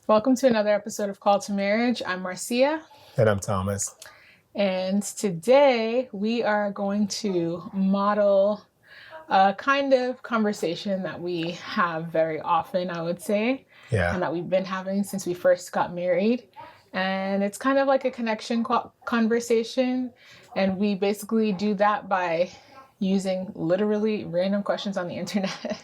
Welcome to another episode of Call to Marriage. I'm Marcia. And I'm Thomas. And today we are going to model a kind of conversation that we have very often, I would say, and that we've been having since we first got married. And it's kind of like a connection conversation. And we basically do that by using literally random questions on the internet.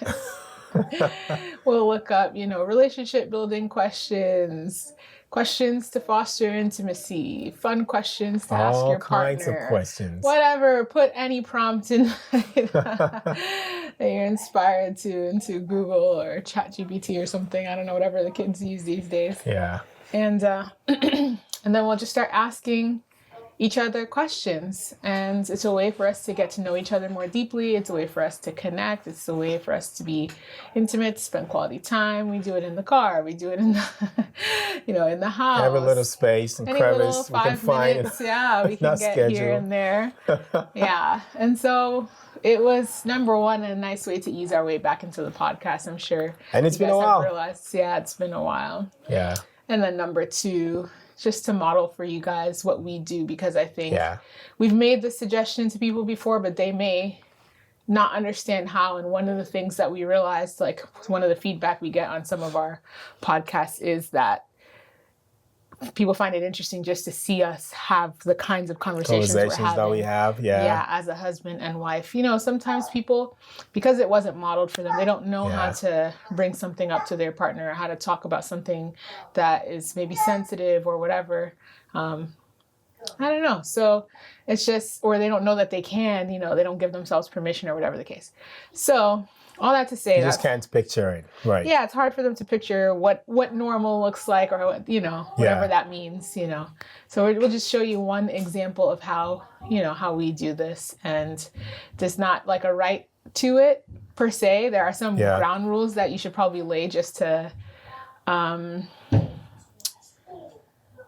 We'll look up, relationship building questions, questions to foster intimacy, fun questions to ask your partner. All kinds of questions. Whatever, put any prompt in that you're inspired to into Google or ChatGPT or something. I don't know, whatever the kids use these days. Yeah. And and then we'll just start asking each other questions, and it's a way for us to get to know each other more deeply. It's a way for us to connect. It's a way for us to be intimate, spend quality time. We do it in the car. We do it in the, in the house. Every little space and crevice we can find. We can get schedule. Here and there. Yeah. And so it was, number one, a nice way to ease our way back into the podcast, I'm sure. And it's been a while. It's been a while. Yeah. And then number two, just to model for you guys what we do, because I think we've made the suggestion to people before, but they may not understand how. And one of the things that we realized, like one of the feedback we get on some of our podcasts is that people find it interesting just to see us have the kinds of conversations we're having, that we have. Yeah, as a husband and wife. Sometimes people, because it wasn't modeled for them, they don't know how to bring something up to their partner or how to talk about something that is maybe sensitive or whatever. I don't know. So it's just, or they don't know that they can, they don't give themselves permission or whatever the case. So all that to say, you just can't picture it, right? Yeah, it's hard for them to picture what normal looks like, or what, whatever that means, So we'll just show you one example of how we do this, and there's not like a right to it per se. There are some ground rules that you should probably lay just to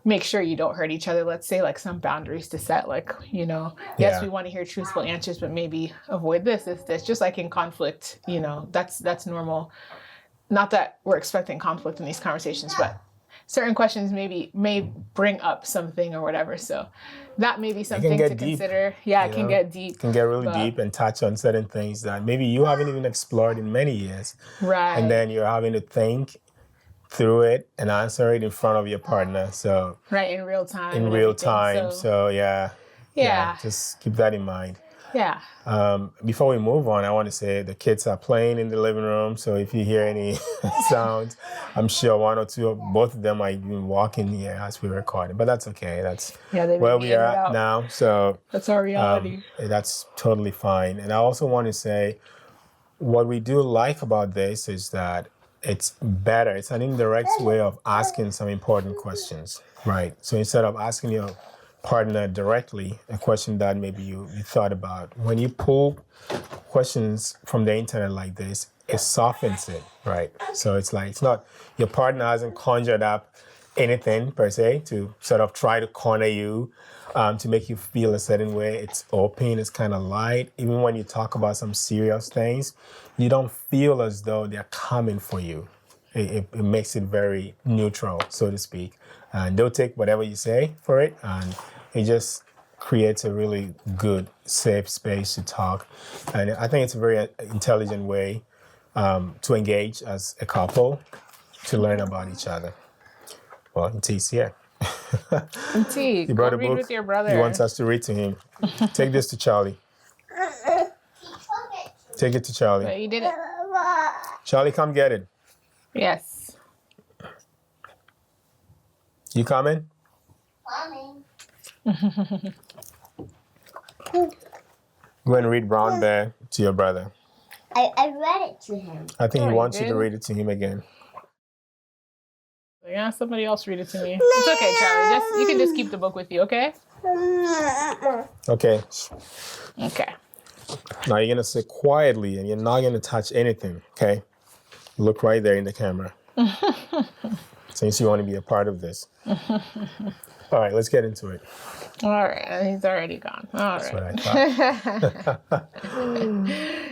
make sure you don't hurt each other. Let's say like some boundaries to set, like, yes, we want to hear truthful answers, but maybe avoid this, just like in conflict, that's normal. Not that we're expecting conflict in these conversations, but certain questions may bring up something or whatever. So that may be something to consider. Yeah, it can get deep. It can get really deep and touch on certain things that maybe you haven't even explored in many years. Right. And then you're having to think through it and answer it in front of your partner. So in real time. So just keep that in mind. Yeah. Before we move on, I want to say the kids are playing in the living room. So if you hear any sounds, I'm sure one or two of both of them might be walking here as we record. But that's okay. That's where we are at now. So that's our reality. That's totally fine. And I also want to say what we do like about this is that it's better. It's an indirect way of asking some important questions, right? So instead of asking your partner directly a question that maybe you thought about, when you pull questions from the internet like this, it softens it, right? So it's not, your partner hasn't conjured up anything per se to sort of try to corner you, to make you feel a certain way. It's open, it's kind of light. Even when you talk about some serious things, you don't feel as though they're coming for you. It makes it very neutral, so to speak. And they'll take whatever you say for it, and it just creates a really good, safe space to talk. And I think it's a very intelligent way to engage as a couple, to learn about each other. Well, T's here. T, he brought a read book. With your brother. He wants us to read to him. Take this to Charlie. Take it to Charlie. But you did it. Charlie, come get it. Yes. You coming? Coming. Go and read Brown Bear to your brother. I read it to him. I think he wants you to read it to him again. Yeah, somebody else read it to me. It's okay, Charlie. You can just keep the book with you, okay? Okay. Okay. Now you're going to sit quietly and you're not going to touch anything, okay? Look right there in the camera. Since you want to be a part of this. All right, let's get into it. All right, he's already gone. All That's right. what I thought.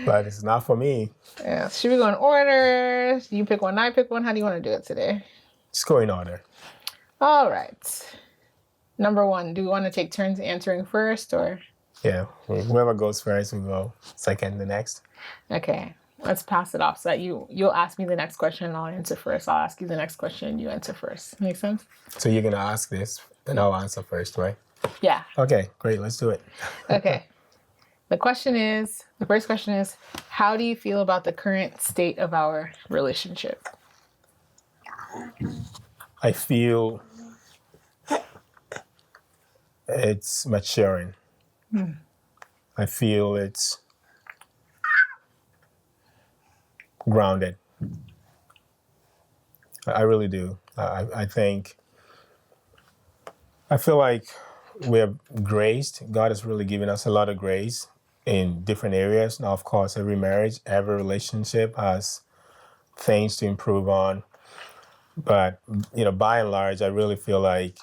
But it's not for me. Yeah, should we go in order? You pick one, I pick one. How do you want to do it today? Just go in order. All right. Number 1, do we want to take turns answering first or? Yeah, whoever goes first will go second, the next. Okay, let's pass it off so that you'll ask me the next question and I'll answer first. I'll ask you the next question and you answer first. Make sense? So you're going to ask this and I'll answer first, right? Yeah. Okay, great. Let's do it. Okay. The first question is, how do you feel about the current state of our relationship? I feel it's maturing. I feel it's grounded. I really do. I feel like we're graced. God has really given us a lot of grace in different areas. Now, of course, every marriage, every relationship has things to improve on. But, by and large, I really feel like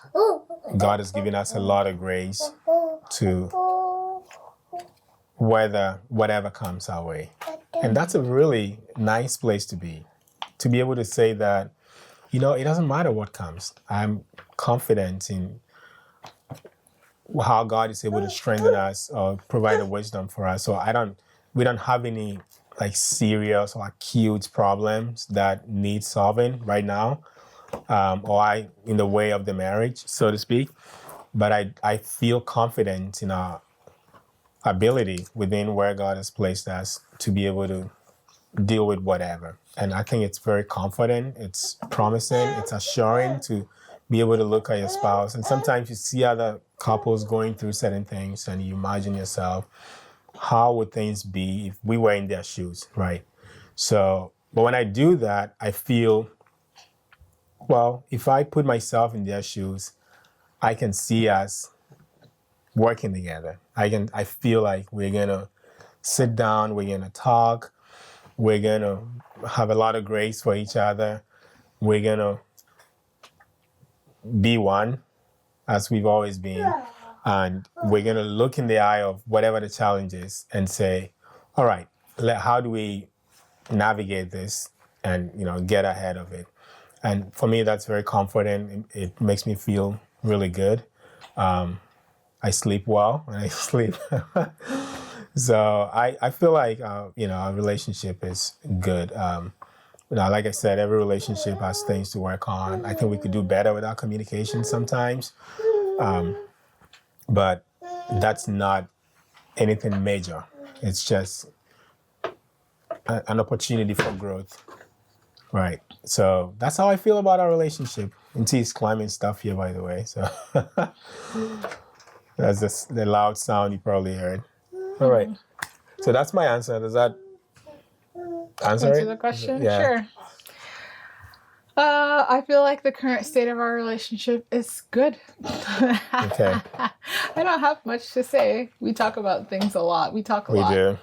God has given us a lot of grace to weather whatever comes our way. And that's a really nice place to be able to say that, it doesn't matter what comes. I'm confident in how God is able to strengthen us or provide a wisdom for us. So we don't have any like serious or acute problems that need solving right now, or in the way of the marriage, so to speak. But I feel confident in our ability within where God has placed us to be able to deal with whatever. And I think it's very confident, it's promising, it's assuring to be able to look at your spouse. And sometimes you see other couples going through certain things and you imagine yourself, how would things be if we were in their shoes, right? So, but when I do that, I feel, well, if I put myself in their shoes, I can see us working together. I feel like we're gonna sit down, we're gonna talk, we're gonna have a lot of grace for each other, we're gonna be one as we've always been, and we're gonna look in the eye of whatever the challenge is and say, all right, how do we navigate this and get ahead of it? And for me, that's very comforting. It makes me feel really good. I sleep well when I sleep. So I feel like, our relationship is good. Like I said, every relationship has things to work on. I think we could do better with our communication sometimes. But that's not anything major. It's just an opportunity for growth. Right. So that's how I feel about our relationship. And he's climbing stuff here, by the way. So that's the loud sound you probably heard. All right. So that's my answer. Does that answer it? The question? Yeah. Sure. I feel like the current state of our relationship is good. Okay. I don't have much to say. We talk about things a lot. We talk a lot. We do.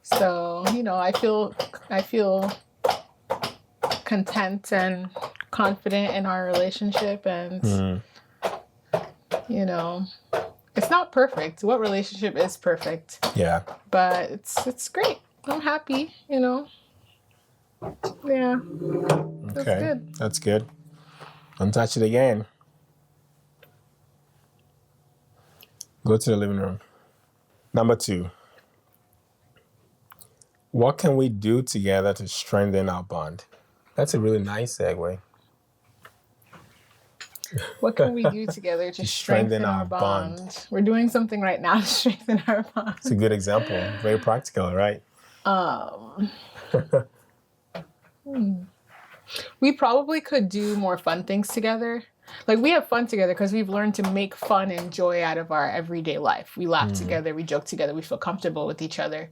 So, I feel content and confident in our relationship, and it's not perfect. What relationship is perfect? Yeah. But it's great. I'm happy, Yeah. That's good. That's good. Don't touch it again. Go to the living room. Number 2. What can we do together to strengthen our bond? That's a really nice segue. What can we do together to strengthen our bond? We're doing something right now to strengthen our bond. It's a good example. Very practical, right? We probably could do more fun things together. Like, we have fun together because we've learned to make fun and joy out of our everyday life. We laugh together, we joke together, we feel comfortable with each other.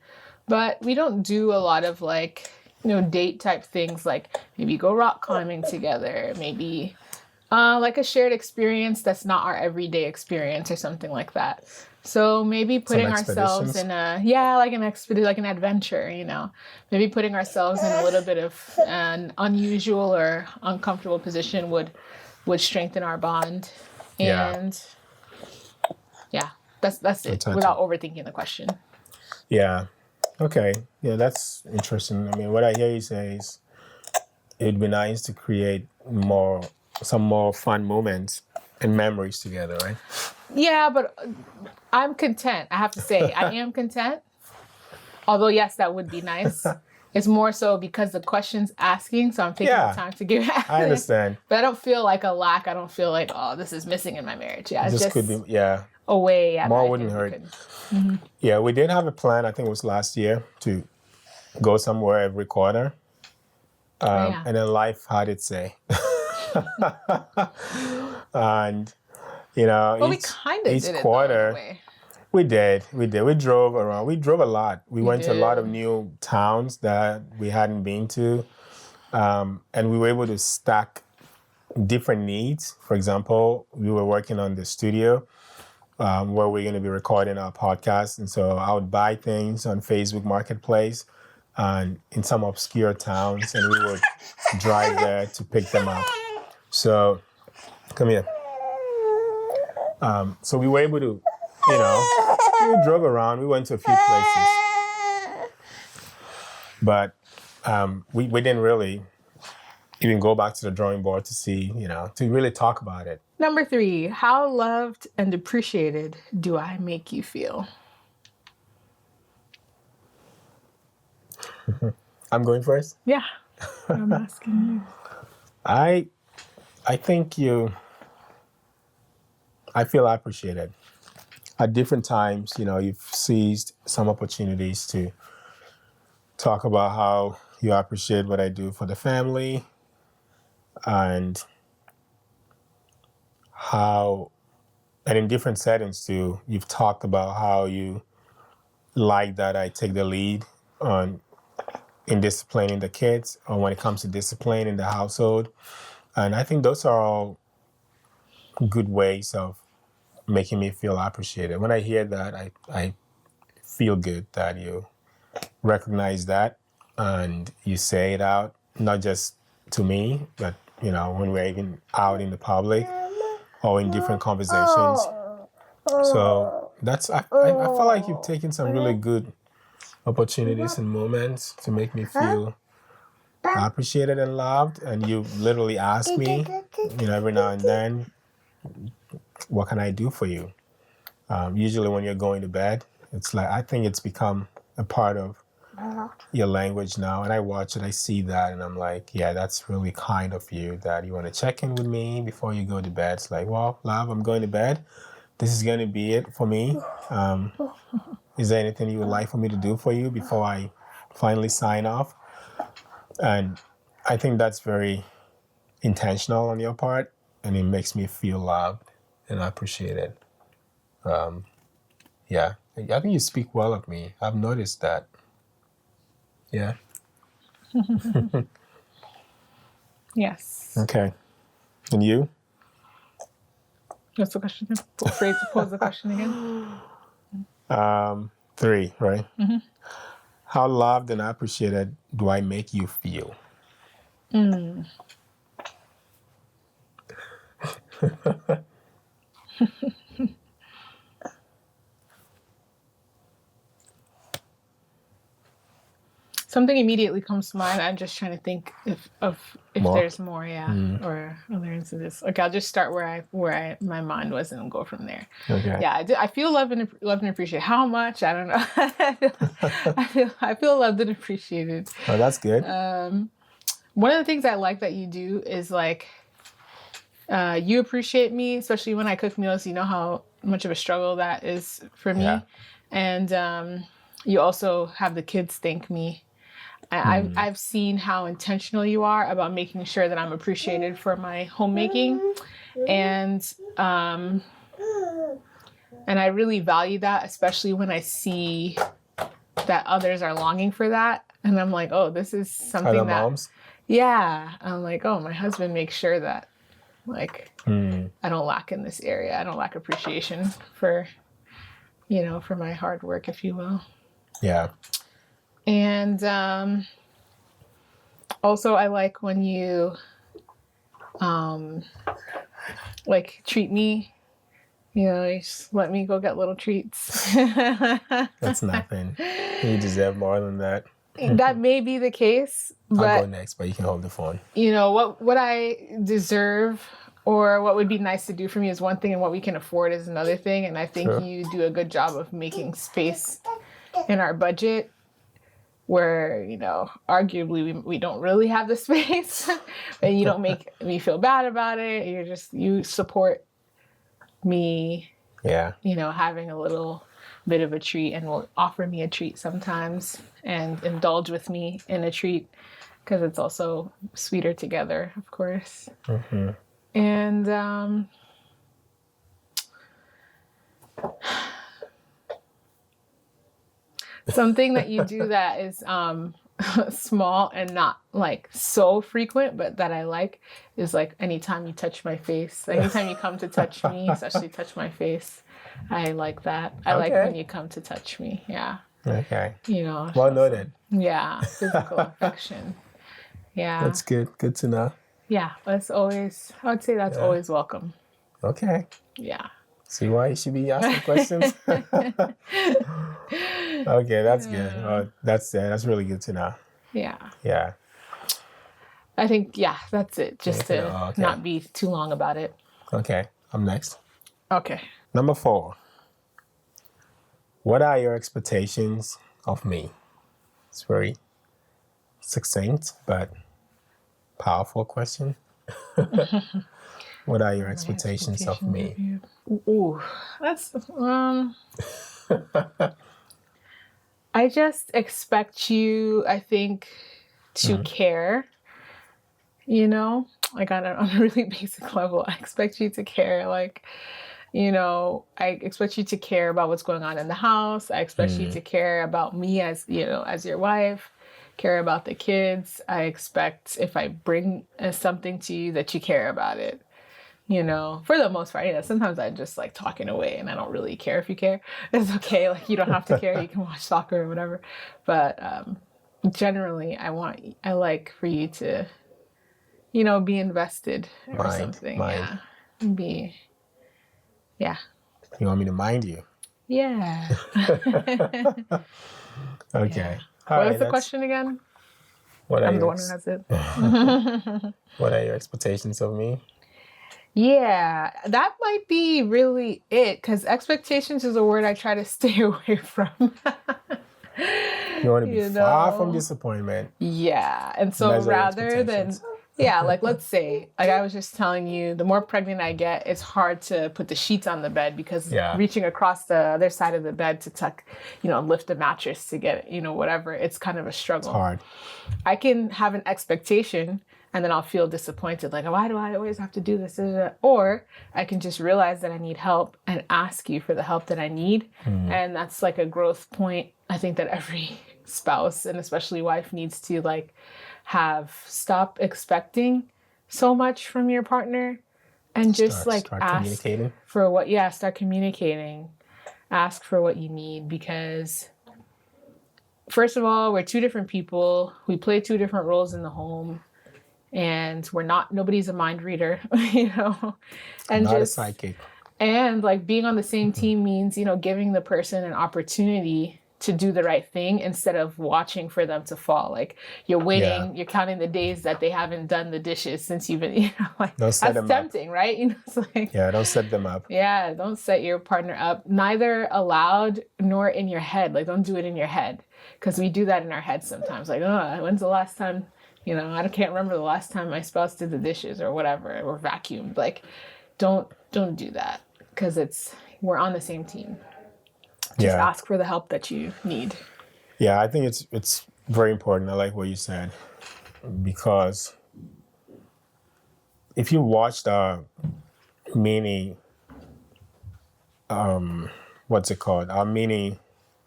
But we don't do a lot of date type things, like maybe go rock climbing together, maybe like a shared experience that's not our everyday experience or something like that. So maybe putting ourselves in an adventure, maybe putting ourselves in a little bit of an unusual or uncomfortable position would strengthen our bond. And that's it, without overthinking the question. Yeah. Okay. Yeah, that's interesting. I mean, what I hear you say is it'd be nice to create more some more fun moments and memories together, right? Yeah, but I'm content. I have to say, I am content. Although, yes, that would be nice. It's more so because the question's asking, so I'm taking the time to give it. I understand. But I don't feel like a lack. I don't feel like, oh, this is missing in my marriage. Yeah, This could be, a way. More wouldn't hurt. Yeah, we did have a plan, I think it was last year, to go somewhere every quarter. And then life had its say. And, we kind of each did quarter, it though, in a way. We did. We drove around. We drove a lot. We went to a lot of new towns that we hadn't been to. And we were able to stack different needs. For example, we were working on the studio where we're going to be recording our podcast. And so I would buy things on Facebook Marketplace and in some obscure towns, and we would drive there to pick them up. So, come here. So we were able to, we drove around. We went to a few places. But we didn't really even go back to the drawing board to see, to really talk about it. Number 3, how loved and appreciated do I make you feel? I'm going first? Yeah, I'm asking you. I think I feel appreciated. At different times, you've seized some opportunities to talk about how you appreciate what I do for the family and and in different settings too, you've talked about how you like that I take the lead in disciplining the kids or when it comes to discipline in the household. And I think those are all good ways of making me feel appreciated. When I hear that, I feel good that you recognize that and you say it out, not just to me, but when we're even out in the public or in different conversations. So I feel like you've taken some really good opportunities and moments to make me feel appreciated and loved. And you literally ask me, every now and then, what can I do for you? Usually when you're going to bed, it's like, I think it's become a part of your language now. And I watch it, I see that, and I'm like, yeah, that's really kind of you that you want to check in with me before you go to bed. It's like, well, love, I'm going to bed. This is going to be it for me. Is there anything you would like for me to do for you before I finally sign off? And I think that's very intentional on your part, and it makes me feel loved and appreciated. Yeah, I think you speak well of me. I've noticed that. Yeah. Yes. Okay. And you? What's the question? Pose the question again. 3, right? Mm-hmm. How loved and appreciated do I make you feel? Something immediately comes to mind. I'm just trying to think if More? there's more, or other instances. Okay, I'll just start where my mind was and go from there. Okay. Yeah, I feel loved and appreciated. How much? I don't know. I feel loved and appreciated. Oh, that's good. One of the things I like that you do is like you appreciate me, especially when I cook meals. You know how much of a struggle that is for me, and you also have the kids thank me. I've seen how intentional you are about making sure that I'm appreciated for my homemaking, and I really value that, especially when I see that others are longing for that, and I'm like, oh, this is something that moms? Yeah, I'm like, oh, my husband makes sure that like I don't lack in this area. I don't lack appreciation for for my hard work, if you will. Yeah. And also I like when you like treat me, you just let me go get little treats. That's nothing. You deserve more than that. that may be the case, I'll go but next, but you can hold the phone. what I deserve or what would be nice to do for me is one thing, and what we can afford is another thing. And I think you do a good job of making space in our budget where, arguably we don't really have the space and you don't make me feel bad about it. You support me, having a little bit of a treat, and will offer me a treat sometimes and indulge with me in a treat because it's also sweeter together, of course. Mm-hmm. And something that you do that is small and not like so frequent, but that I like, is like anytime you touch my face, anytime you come to touch me, especially touch my face, I like that. I like when you come to touch me. Yeah. Okay. Well noted. Yeah. Physical affection. Yeah. That's good. Good to know. Yeah. I would say that's always welcome. Okay. Yeah. See why you should be asking questions? Okay, that's good. That's really good to know. Yeah. Yeah. I think, that's it. Just to not be too long about it. Okay, I'm next. Okay. Number 4. What are your expectations of me? It's very succinct, but powerful question. What are your expectations of me? Ooh, that's I just expect you, I think, to care. Like on a really basic level, I expect you to care. Like, I expect you to care about what's going on in the house. I expect you to care about me as your wife, care about the kids. I expect if I bring something to you that you care about it. For the most part, sometimes I just like talking away and I don't really care if you care. It's okay. Like, you don't have to care. You can watch soccer or whatever. But generally, I like for you to, be invested or something. Mind. Yeah. You want me to mind you? Yeah. Okay. Yeah. What was the question again? I'm the one who has it. What are your expectations of me? Yeah, that might be really it, because expectations is a word I try to stay away from. You want to be far from disappointment. Yeah, and so rather than, like let's say, like I was just telling you, the more pregnant I get, it's hard to put the sheets on the bed because reaching across the other side of the bed to tuck, lift the mattress to get, whatever, it's kind of a struggle. It's hard. I can have an expectation and then I'll feel disappointed, like, why do I always have to do this? Or I can just realize that I need help and ask you for the help that I need. And that's like a growth point, I think, that every spouse and especially wife needs to like stop expecting so much from your partner and just start ask for what, start communicating, ask for what you need, because first of all, we're two different people. We play two different roles in the home. And nobody's a mind reader, and not a psychic. And like being on the same team means, giving the person an opportunity to do the right thing instead of watching for them to fall. Like you're waiting, you're counting the days that they haven't done the dishes since you've been, like that's tempting, right? It's like, don't set them up. Yeah, don't set your partner up, neither aloud nor in your head. Like don't do it in your head, because we do that in our heads sometimes. Like, when's the last time? I can't remember the last time my spouse did the dishes or whatever, or vacuumed. Like, don't do that, because we're on the same team. Just ask for the help that you need. Yeah, I think it's very important. I like what you said, because if you watched our mini, our mini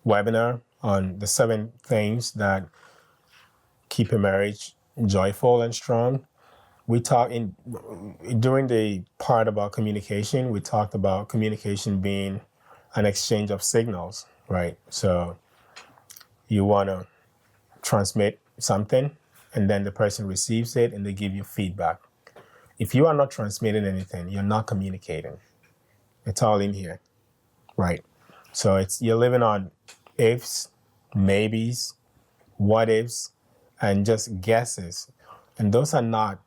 webinar on the 7 things that keep a marriage joyful and strong, we talked during the part about communication, we talked about communication being an exchange of signals, right? So you want to transmit something and then the person receives it and they give you feedback. If you are not transmitting anything, you're not communicating. It's all in here, right? So you're living on ifs, maybes, what ifs, and just guesses. And those are not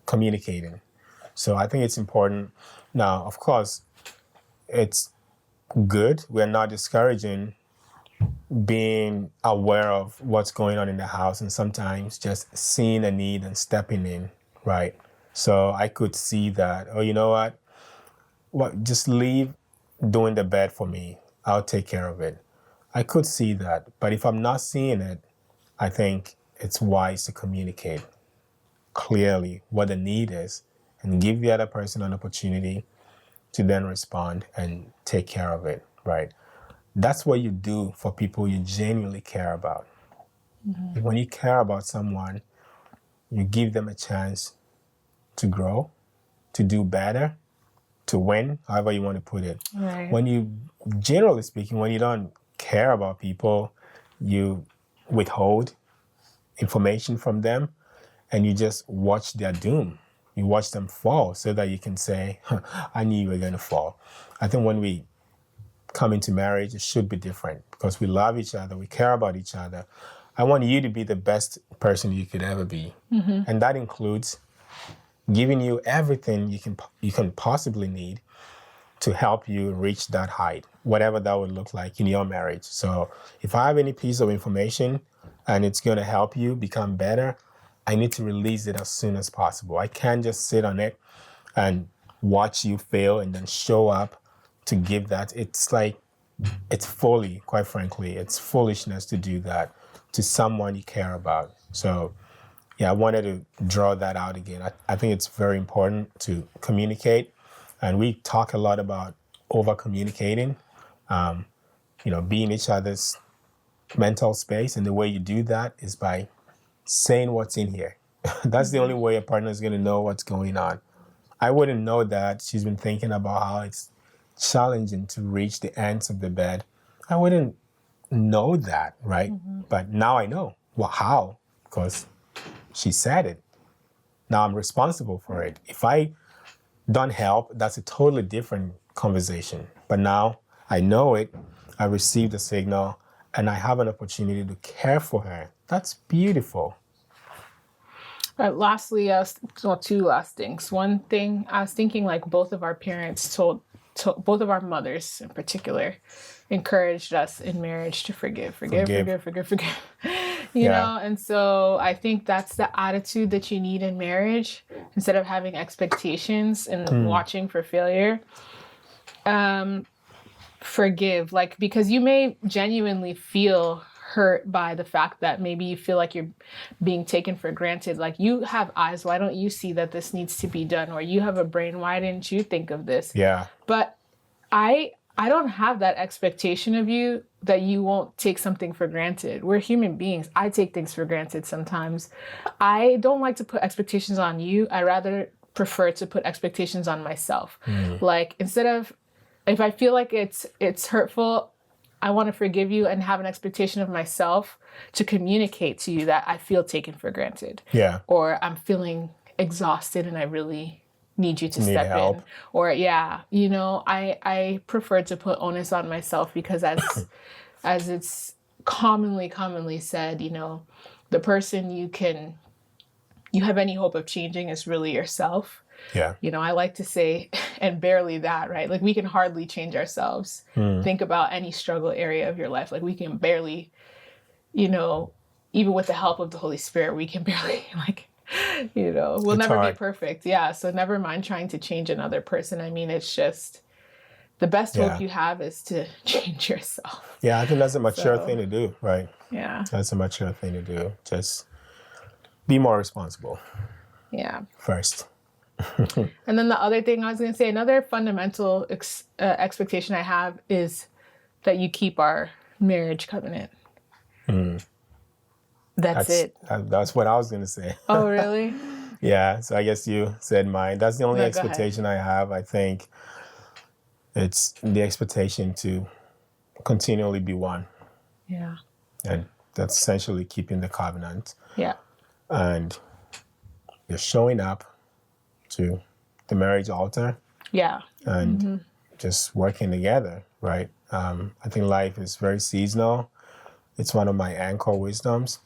communicating. So I think it's important. Now, of course, it's good. We're not discouraging being aware of what's going on in the house and sometimes just seeing a need and stepping in, right? So I could see that, oh, you know what? Just leave doing the bed for me. I'll take care of it. I could see that. But if I'm not seeing it, I think it's wise to communicate clearly what the need is and give the other person an opportunity to then respond and take care of it, right? That's what you do for people you genuinely care about. Mm-hmm. When you care about someone, you give them a chance to grow, to do better, to win, however you want to put it. Right. When you, generally speaking, when you don't care about people, you withhold information from them and you just watch their doom. You watch them fall so that you can say, I knew you were going to fall. I think when we come into marriage, it should be different because we love each other, we care about each other. I want you to be the best person you could ever be. Mm-hmm. And that includes giving you everything you can possibly need to help you reach that height, whatever that would look like in your marriage. So if I have any piece of information and it's going to help you become better, I need to release it as soon as possible. I can't just sit on it and watch you fail and then show up to give that. It's like, it's folly, quite frankly. It's foolishness to do that to someone you care about. So yeah, I wanted to draw that out again. I think it's very important to communicate. And we talk a lot about over-communicating, being each other's mental space. And the way you do that is by saying what's in here. That's the only way a partner is going to know what's going on. I wouldn't know that she's been thinking about how it's challenging to reach the ends of the bed. I wouldn't know that, right? Mm-hmm. But now I know. Well, how? Because she said it. Now I'm responsible for it. If I don't help, that's a totally different conversation. But now I know it, I received the signal, and I have an opportunity to care for her. That's beautiful. Lastly, two last things. One thing, I was thinking like both of our parents told both of our mothers in particular, encouraged us in marriage to forgive. You know, and so I think that's the attitude that you need in marriage instead of having expectations and watching for failure. Forgive, because you may genuinely feel hurt by the fact that maybe you feel like you're being taken for granted. Like, you have eyes, why don't you see that this needs to be done? Or you have a brain, why didn't you think of this? Yeah. But I don't have that expectation of you that you won't take something for granted. We're human beings. I take things for granted sometimes. I don't like to put expectations on you. I rather prefer to put expectations on myself. Like, instead of, if I feel like it's hurtful, I want to forgive you and have an expectation of myself to communicate to you that I feel taken for granted. Yeah. Or I'm feeling exhausted and I really need you to step help. in. Or I prefer to put onus on myself because as it's commonly said, the person you have any hope of changing is really yourself. Yeah. I like to say, and barely that, right? Like, we can hardly change ourselves. Think about any struggle area of your life. Like, we can barely, even with the help of the Holy Spirit, we can barely, we'll it's never hard. be perfect. Yeah. So never mind trying to change another person. I mean, it's just the best hope you have is to change yourself. Yeah, I think that's a mature thing to do, right? Yeah. That's a mature thing to do. Just be more responsible. Yeah. First. And then the other thing I was going to say, another fundamental expectation I have is that you keep our marriage covenant. That's it. That's what I was going to say. Oh, really? Yeah. So I guess you said mine. That's the only expectation I have. I think it's the expectation to continually be one. Yeah. And that's essentially keeping the covenant. Yeah. And you're showing up to the marriage altar. Yeah. And just working together, right? I think life is very seasonal. It's one of my anchor wisdoms.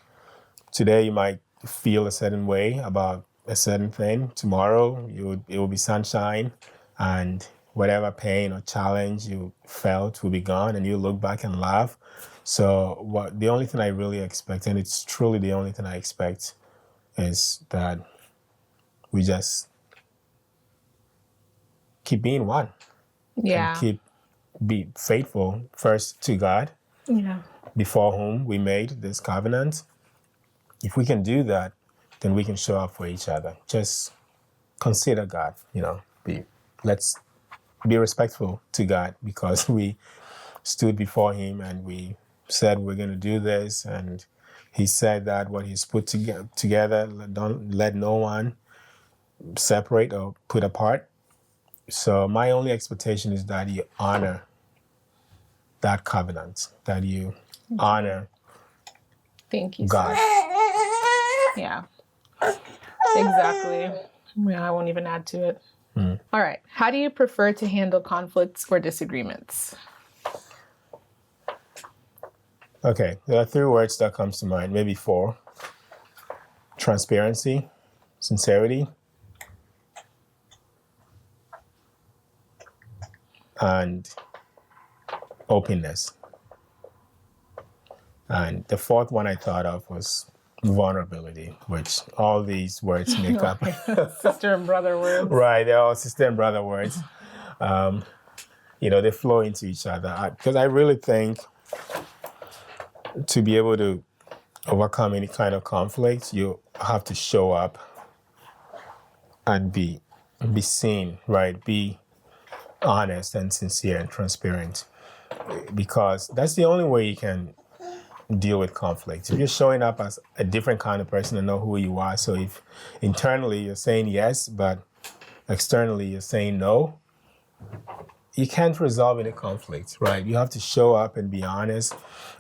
Today you might feel a certain way about a certain thing. Tomorrow it will be sunshine, and whatever pain or challenge you felt will be gone, and you look back and laugh. So the only thing I really expect, and it's truly the only thing I expect, is that we just keep being one Yeah. and be faithful first to God, before whom we made this covenant. If we can do that, then we can show up for each other. Just consider God, let's be respectful to God, because we stood before him and we said we're going to do this, and he said that what he's put together, don't let no one separate or put apart. So my only expectation is that you honor that covenant, that you honor Thank you, God. Yeah, exactly. Yeah, I won't even add to it. All right. How do you prefer to handle conflicts or disagreements? Okay, there are 3 words that comes to mind, maybe 4. Transparency, sincerity, and openness. And the 4th one I thought of was vulnerability, which all these words make up. Sister and brother words. Right, they're all sister and brother words. They flow into each other. Because I really think to be able to overcome any kind of conflict, you have to show up and be seen, right? Be honest and sincere and transparent, because that's the only way you can deal with conflict. If you're showing up as a different kind of person and know who you are, so if internally you're saying yes, but externally you're saying no, you can't resolve any conflict, right? You have to show up and be honest.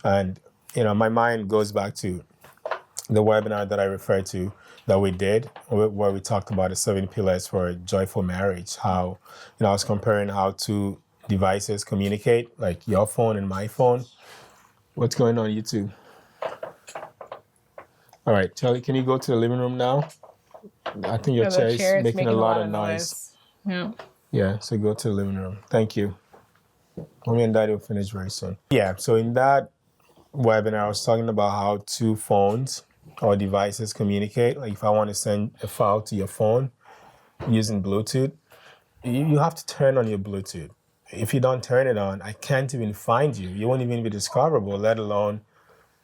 And, my mind goes back to the webinar that I referred to that we did, where we talked about the 7 pillars for a joyful marriage. How, I was comparing how 2 devices communicate, like your phone and my phone. What's going on, YouTube? All right, Charlie, can you go to the living room now? I think your chair is making a lot of noise. Yeah. Yeah, so go to the living room. Thank you. Mommy and Daddy will finish very soon. Yeah, so in that webinar, I was talking about how 2 phones or devices communicate. Like if I want to send a file to your phone using Bluetooth, you have to turn on your Bluetooth. If you don't turn it on, I can't even find you. You won't even be discoverable, let alone,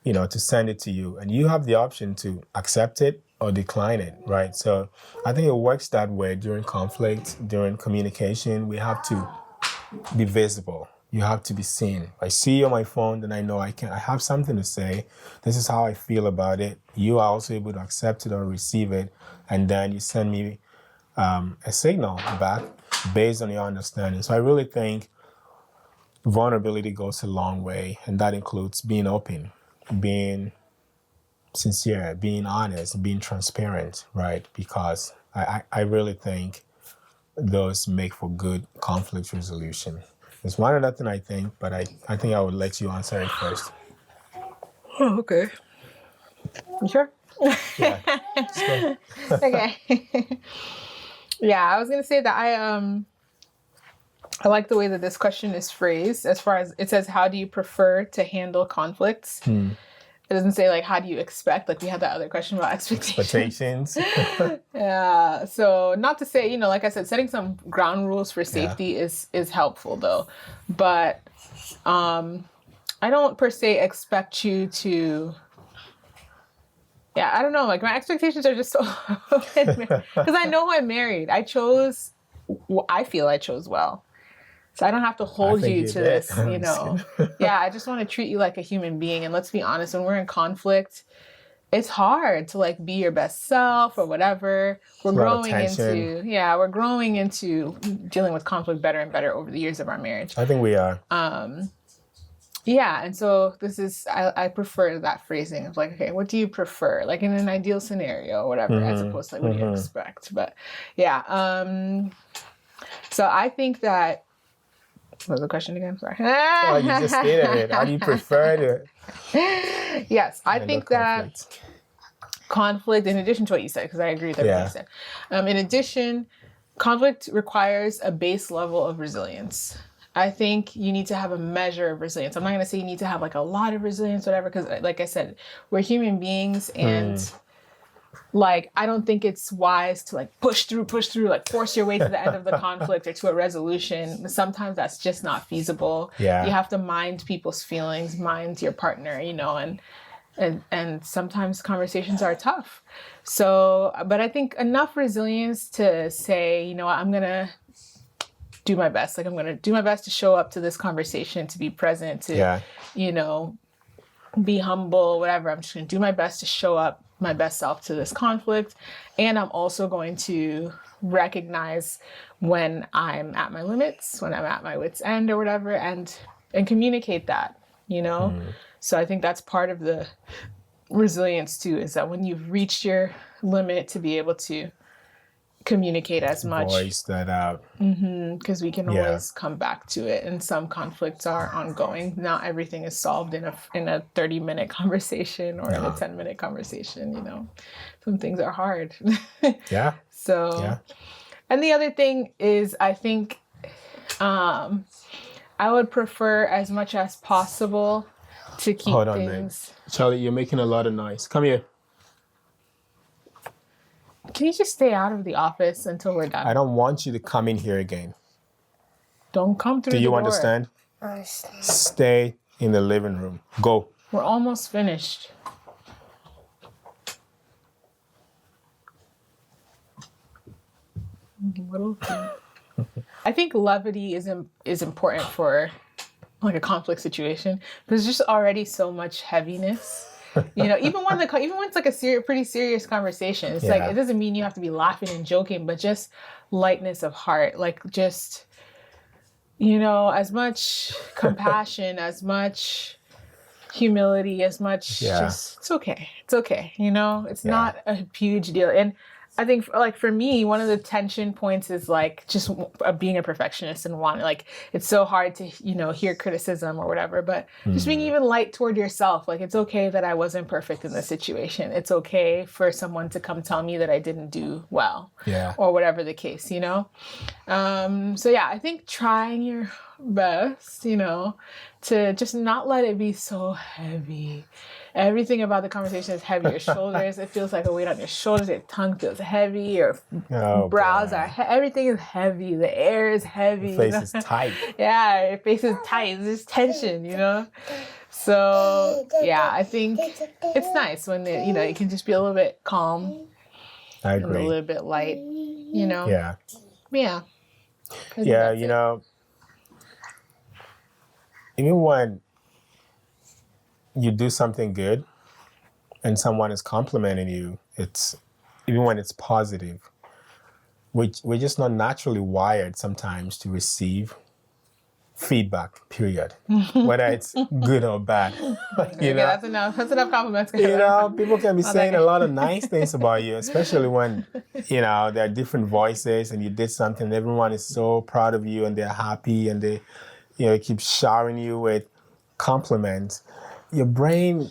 to send it to you. And you have the option to accept it or decline it, right? So I think it works that way during conflict, during communication. We have to be visible. You have to be seen. If I see you on my phone, then I know I have something to say. This is how I feel about it. You are also able to accept it or receive it. And then you send me a signal back based on your understanding. So I really think vulnerability goes a long way. And that includes being open, being sincere, being honest, being transparent, right? Because I really think those make for good conflict resolution. There's one other thing I think, but I think I would let you answer it first. Oh, okay. You sure? Yeah. Let's go. Okay. Yeah, I was gonna say that I like the way that this question is phrased. As far as it says, how do you prefer to handle conflicts? It doesn't say like how do you expect. Like we had that other question about expectations. Yeah. So not to say, like I said, setting some ground rules for safety is helpful though. But I don't per se expect you to. Yeah, I don't know. Like my expectations are just so because I know I'm married. I feel I chose well. So I don't have to hold you to this, Yeah, I just want to treat you like a human being. And let's be honest, when we're in conflict, it's hard to like be your best self or whatever. We're growing into dealing with conflict better and better over the years of our marriage. I think we are. Yeah, and so this is, I prefer that phrasing of like, okay, what do you prefer? Like in an ideal scenario or whatever, as opposed to like, what do you expect? But yeah, so I think that What was the question again? Sorry. Oh, you just stated it. How do you prefer to? Yes, I think that conflict, in addition to what you said, because I agree with everything you said. In addition, conflict requires a base level of resilience. I think you need to have a measure of resilience. I'm not going to say you need to have like a lot of resilience, whatever, because like I said, we're human beings and like, I don't think it's wise to like push through, like force your way to the end of the conflict or to a resolution. Sometimes that's just not feasible. Yeah. You have to mind people's feelings, mind your partner, you know, and sometimes conversations are tough. So, but I think enough resilience to say, you know what, I'm going to do my best. Like, I'm going to do my best to show up to this conversation, to be present, to, you know, be humble, whatever. I'm just going to do my best to show up my best self to this conflict. And I'm also going to recognize when I'm at my limits, when I'm at my wit's end or whatever, and communicate that, you know? So I think that's part of the resilience too, is that when you've reached your limit, to be able to communicate as much. Voice that out. Because we can always come back to it. And some conflicts are ongoing. Not everything is solved in a 30-minute conversation or in a 10-minute conversation, you know. Some things are hard. So, and the other thing is, I think I would prefer as much as possible to keep things. Babe. Charlie, you're making a lot of noise. Come here. Can you just stay out of the office until we're done? I don't want you to come in here again. Don't come through the door. Do you understand? Stay in the living room. Go. We're almost finished. I think levity is important for like a conflict situation. There's just already so much heaviness. You know, even when it's like a pretty serious conversation, it's like, it doesn't mean you have to be laughing and joking, but just lightness of heart, like just, you know, as much compassion, as much humility, as much just, it's okay. You know, it's not a huge deal. And I think like for me, one of the tension points is like just being a perfectionist and wanting, like, it's so hard to, you know, hear criticism or whatever, but just being even light toward yourself. Like, it's okay that I wasn't perfect in this situation. It's okay for someone to come tell me that I didn't do well or whatever the case, you know? So yeah, I think trying your best, you know, to just not let it be so heavy. Everything about the conversation is heavy. Your shoulders, it feels like a weight on your shoulders. Your tongue feels heavy. Your brows are everything is heavy. The air is heavy. Your face is tight. Yeah, your face is tight. There's tension, you know? So, yeah, I think it's nice when, you know, you can just be a little bit calm. I agree. And a little bit light, you know? Yeah. Yeah. Yeah, you know, even when you do something good and someone is complimenting you, it's even when it's positive, we're just not naturally wired sometimes to receive feedback, period. Whether it's good or bad. You know? That's enough compliments. You know, people can be saying a lot of nice things about you, especially when, you know, there are different voices and you did something, everyone is so proud of you and they're happy and they, you know, keep showering you with compliments. Your brain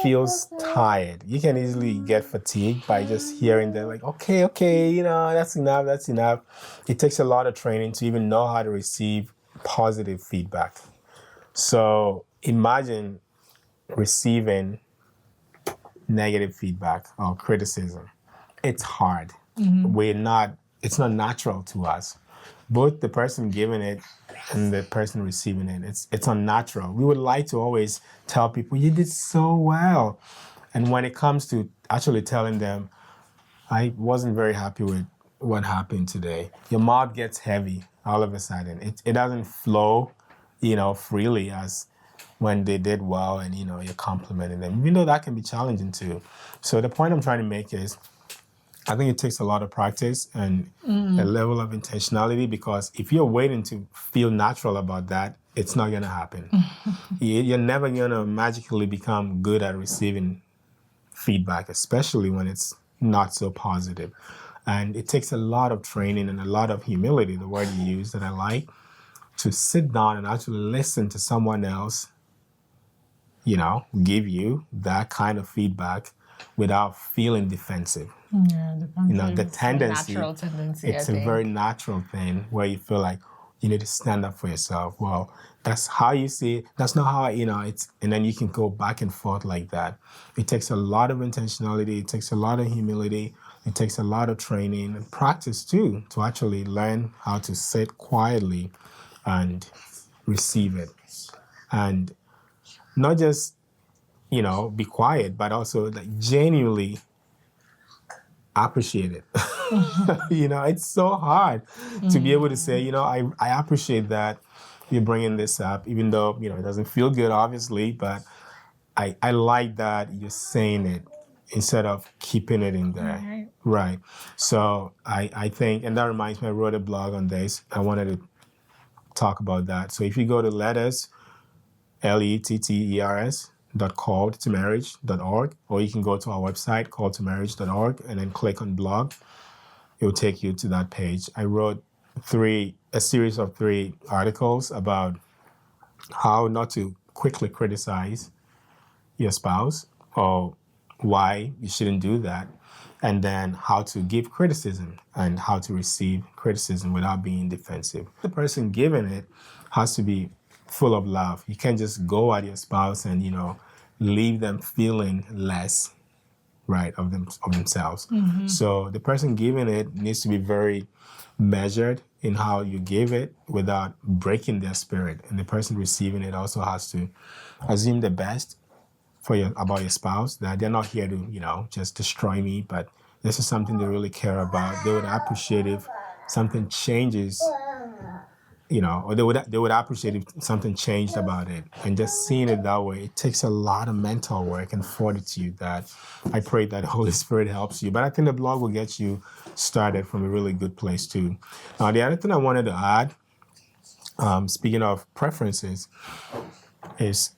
feels tired. You can easily get fatigued by just hearing that, like, okay, you know, that's enough. It takes a lot of training to even know how to receive positive feedback. So imagine receiving negative feedback or criticism. It's hard. It's not natural to us. Both the person giving it and the person receiving it, it's unnatural. We would like to always tell people, you did so well. And when it comes to actually telling them, I wasn't very happy with what happened today, your mouth gets heavy all of a sudden. It doesn't flow, you know, freely as when they did well and, you know, you're complimenting them, even though that can be challenging too. So the point I'm trying to make is, I think it takes a lot of practice and a level of intentionality, because if you're waiting to feel natural about that, it's not going to happen. You're never going to magically become good at receiving feedback, especially when it's not so positive. And it takes a lot of training and a lot of humility, the word you use that I like, to sit down and actually listen to someone else, give you that kind of feedback without feeling defensive. Yeah, The tendency, natural tendency. it's a very natural thing where you feel like you need to stand up for yourself. Well, that's how you see it. That's not how and then you can go back and forth like that. It takes a lot of intentionality. It takes a lot of humility. It takes a lot of training and practice too to actually learn how to sit quietly and receive it. And not just, be quiet, but also like genuinely appreciate it. It's so hard to be able to say, I appreciate that you're bringing this up, even though, it doesn't feel good, obviously, but I like that you're saying it instead of keeping it in there. Right. So I think, and that reminds me, I wrote a blog on this. I wanted to talk about that. So if you go to letters, letters.calltomarriage.org, or you can go to our website, calltomarriage.org, and then click on blog. It will take you to that page. I wrote a series of 3 articles about how not to quickly criticize your spouse or why you shouldn't do that, and then how to give criticism and how to receive criticism without being defensive. The person giving it has to be full of love. You can't just go at your spouse and, leave them feeling less, right, of themselves. Mm-hmm. So the person giving it needs to be very measured in how you give it without breaking their spirit. And the person receiving it also has to assume the best about your spouse, that they're not here to, just destroy me, but this is something they really care about. They would appreciate if something changes, or they would appreciate if something changed about it. And just seeing it that way, it takes a lot of mental work and fortitude that I pray that the Holy Spirit helps you. But I think the blog will get you started from a really good place too. Now, the other thing I wanted to add, speaking of preferences, is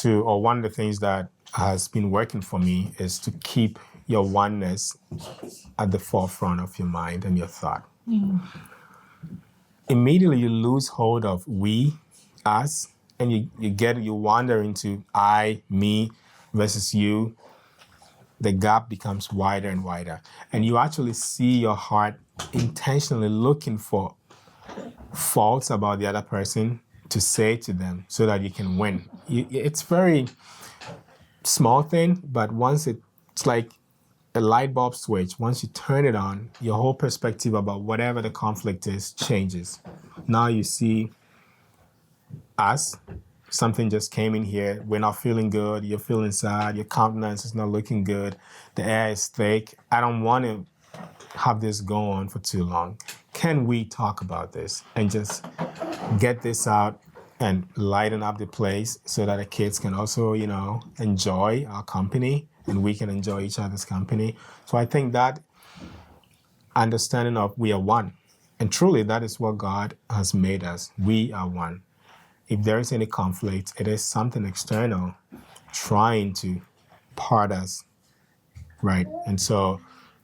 one of the things that has been working for me is to keep your oneness at the forefront of your mind and your thought. Mm. Immediately you lose hold of we, us, and you wander into I, me versus you. The gap becomes wider and wider. And you actually see your heart intentionally looking for faults about the other person to say to them so that you can win. It's very small thing, but once it's like a light bulb switch. Once you turn it on, your whole perspective about whatever the conflict is changes. Now you see us. Something just came in here. We're not feeling good. You're feeling sad. Your countenance is not looking good. The air is thick. I don't want to have this go on for too long. Can we talk about this and just get this out and lighten up the place so that the kids can also, enjoy our company and we can enjoy each other's company? So I think that understanding of we are one, and truly that is what God has made us. We are one. If there is any conflict, it is something external trying to part us, right? And so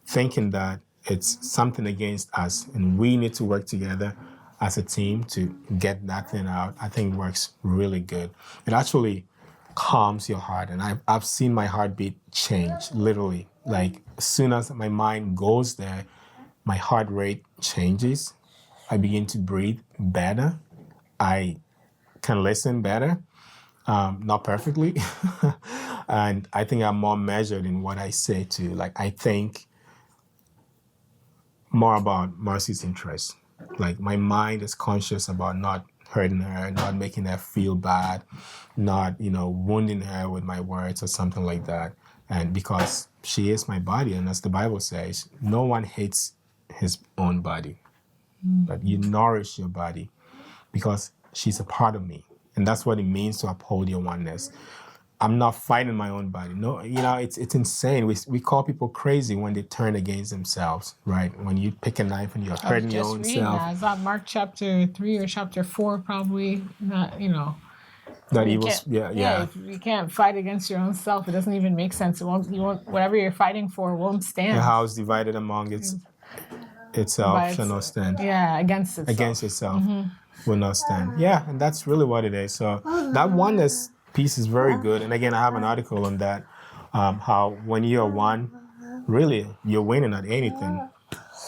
thinking that it's something against us and we need to work together as a team to get that thing out, I think works really good. It actually calms your heart. And I've seen my heartbeat change, literally. Like as soon as my mind goes there, my heart rate changes. I begin to breathe better. I can listen better, not perfectly. And I think I'm more measured in what I say too. Like I think more about Marcy's interests. Like my mind is conscious about not hurting her, not making her feel bad, not, wounding her with my words or something like that. And because she is my body, and as the Bible says, no one hates his own body, but you nourish your body because she's a part of me. And that's what it means to uphold your oneness. I'm not fighting my own body. No, it's insane. We call people crazy when they turn against themselves, right? When you pick a knife and you're hurting your own self. That. Is that Mark chapter 3 or chapter 4 probably? That evil. Yeah. If you can't fight against your own self, it doesn't even make sense. You won't. Whatever you're fighting for won't stand. A house divided among its itself shall not stand. Yeah, against itself. Against itself will not stand. Yeah, and that's really what it is. So that oneness piece is very good. And again, I have an article on that, how when you're one, really, you're winning at anything.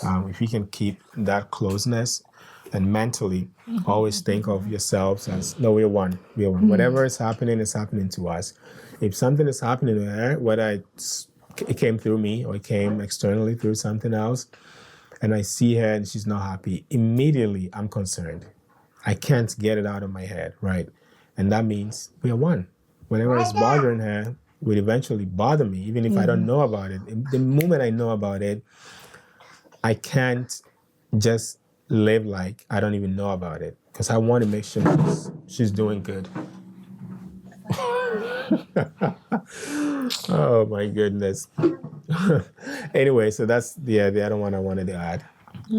If you can keep that closeness and mentally always think of yourselves as, no, we're one. We're one. Whatever is happening to us. If something is happening to her, whether it came through me or it came externally through something else, and I see her and she's not happy, immediately I'm concerned. I can't get it out of my head, right? And that means we are one. Whatever is bothering her will eventually bother me, even if I don't know about it. The moment I know about it, I can't just live like I don't even know about it, because I want to make sure she's doing good. Oh my goodness. Anyway, so that's the other one I wanted to add.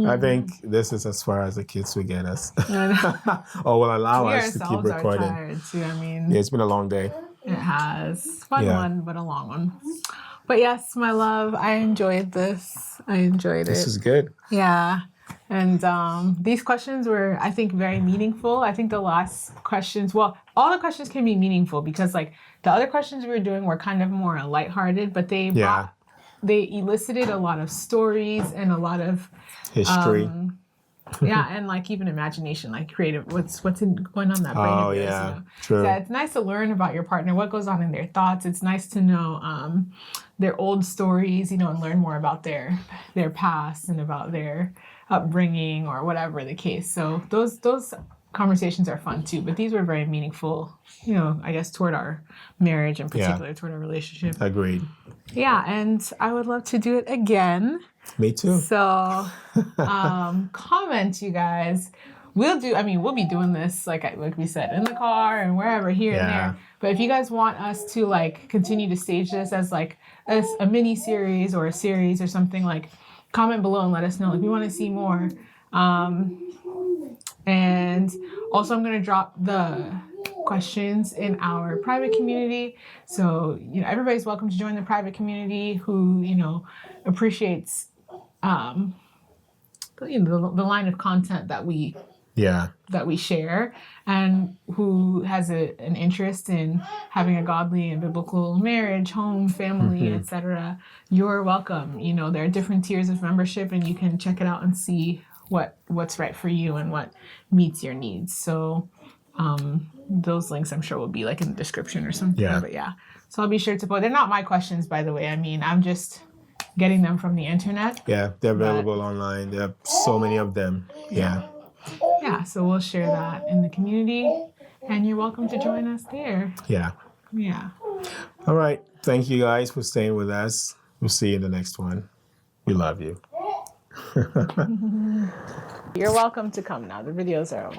I think this is as far as the kids will get us. Or will allow us to keep recording. We ourselves are tired too. I mean, yeah, it's been a long day. It has. Fun one, but a long one. But yes, my love, I enjoyed this. This is good. Yeah. And these questions were, I think, very meaningful. I think the last questions, well, all the questions can be meaningful because, like, the other questions we were doing were kind of more lighthearted, but they elicited a lot of stories and a lot of history. And like even imagination, like creative, what's going on in that brain of yours. Yeah, you know? true. So it's nice to learn about your partner, what goes on in their thoughts. It's nice to know their old stories, you know, and learn more about their past and about their upbringing or whatever the case. So those conversations are fun too, but these were very meaningful, you know, I guess toward our marriage in particular, toward our relationship. Agreed. Yeah, and I would love to do it again. Me too. So comment, you guys. We'll be doing this, like we said, in the car and wherever, here and there. But if you guys want us to like continue to stage this as like a mini series or a series or something, like comment below and let us know if you want to see more. And also I'm going to drop the questions in our private community. So, you know, everybody's welcome to join the private community who, you know, appreciates you know, the line of content that we share, and who has an interest in having a godly and biblical marriage, home, family, etc. You're welcome. You know, there are different tiers of membership, and you can check it out and see what's right for you and what meets your needs. So those links I'm sure will be like in the description or something. Yeah. But yeah, so I'll be sure to put. They're not my questions, by the way. I mean, I'm just getting them from the internet. Yeah, they're available online. There are so many of them. Yeah. Yeah, so we'll share that in the community, and you're welcome to join us there. Yeah. Yeah. All right. Thank you guys for staying with us. We'll see you in the next one. We love you. You're welcome to come now. The videos are over.